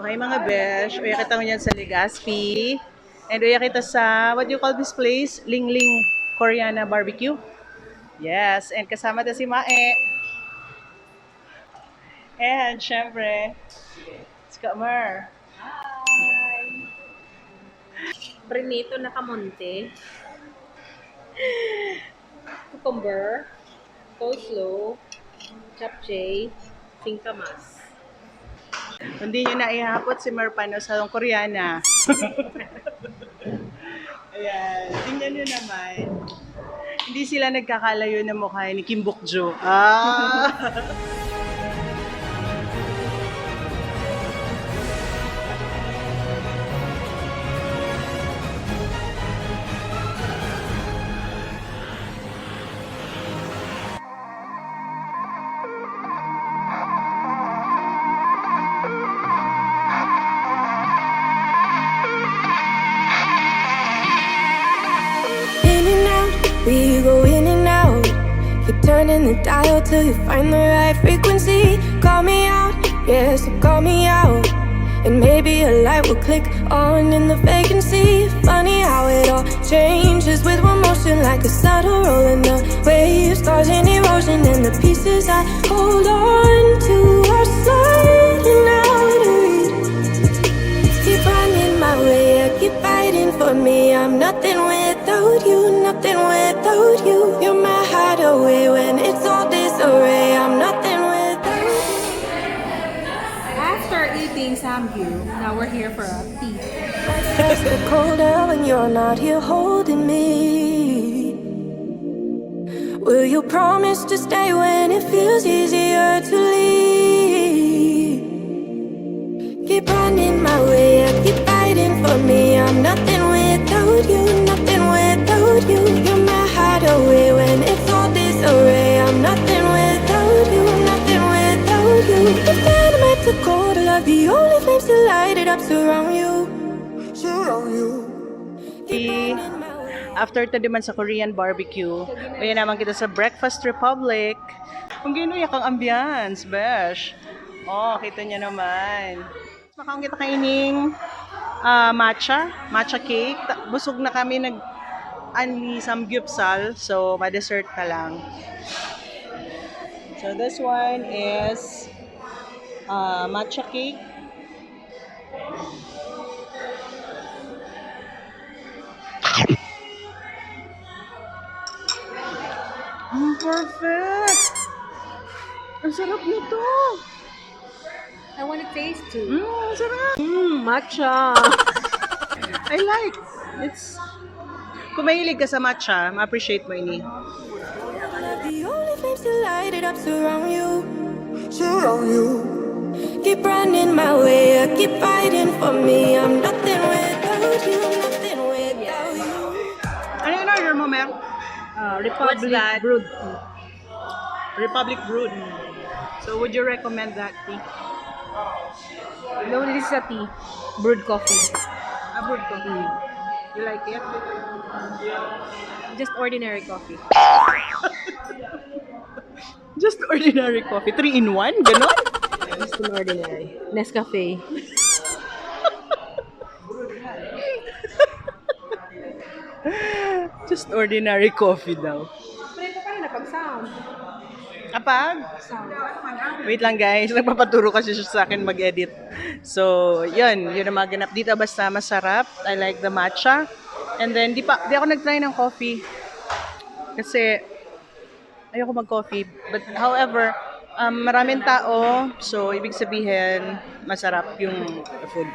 Okay mga besh, uya kita ngunyan sa Legazpi. And uya kita sa, what do you call this place? Ling Ling Koreana Barbecue. Yes, and kasama ta si Mae. And syempre, si Kamar. Prinito na kamonte. Cucumber. Coleslaw. Japchae. Singkamas. Hindi nyo na ihapot si Marpano sa Koreana. Ayan, tingnan nyo naman. Hindi sila nagkakalayo ng mukha ni Kim Bokjo. In and out, we go in and out. Keep turning the dial till you find the right frequency. Call me out, yeah, so call me out. And maybe a light will click on in the vacancy. Funny how it all changes with one motion, like a subtle roll in the waves, causing erosion. And the pieces I hold on to are sliding out of reach. Keep running my way, yeah, keep fighting for me. I'm nothing without you, nothing without you. You're my hideaway when it's all disarray. I'm nothing without you. After eating samgyu, now we're here for a tea. It's the colder when you're not here holding me. Will you promise to stay when it feels easier to leave? Keep running my way, yeah, keep fighting for me. I'm nothing without you, nothing without you. You're my hideaway when it's all disarray. I'm nothing without you, nothing without you. The dynamite to cold love, the only flames to light it up surround you, surround you. After ta naman sa Korean barbecue, ayan naman kita sa Breakfast Republic. Kung ginuyak ang ambience, besh. Oh, kita niya naman. Makaon kita kaining matcha cake. Busog na kami nag-anli samgyupsal, so ma-dessert na lang. So this one is matcha cake. Perfect! Ang sarap nito! I want to taste too. Ang sarap! Matcha. I like. It's... Kung mahilig ka sa matcha, ma-appreciate mo ini. The only flames to light it up surround you, surround you. Keep running my way, yeah, keep fighting for me. I'm nothing without you, nothing without you. Ano yung order mo, Mer? Republic What's that? brewed tea. Republic Brood. So would you recommend that tea? No, this is a tea. Brewed coffee. Brood coffee. You like it? Just ordinary coffee. Just ordinary coffee. 3-in-1? Ganon? Just an ordinary. Nescafe. Just ordinary coffee daw. Prito pa rin na pag-sound. Kapag? Sound. Wait lang guys, nagpapaturo kasi siya sa akin mag-edit. So, yun ang mga ganap dito. Basta masarap. I like the matcha. And then, di ako nag-try ng coffee. Kasi, ayoko mag-coffee. But, however, maraming tao. So, ibig sabihin, masarap yung food.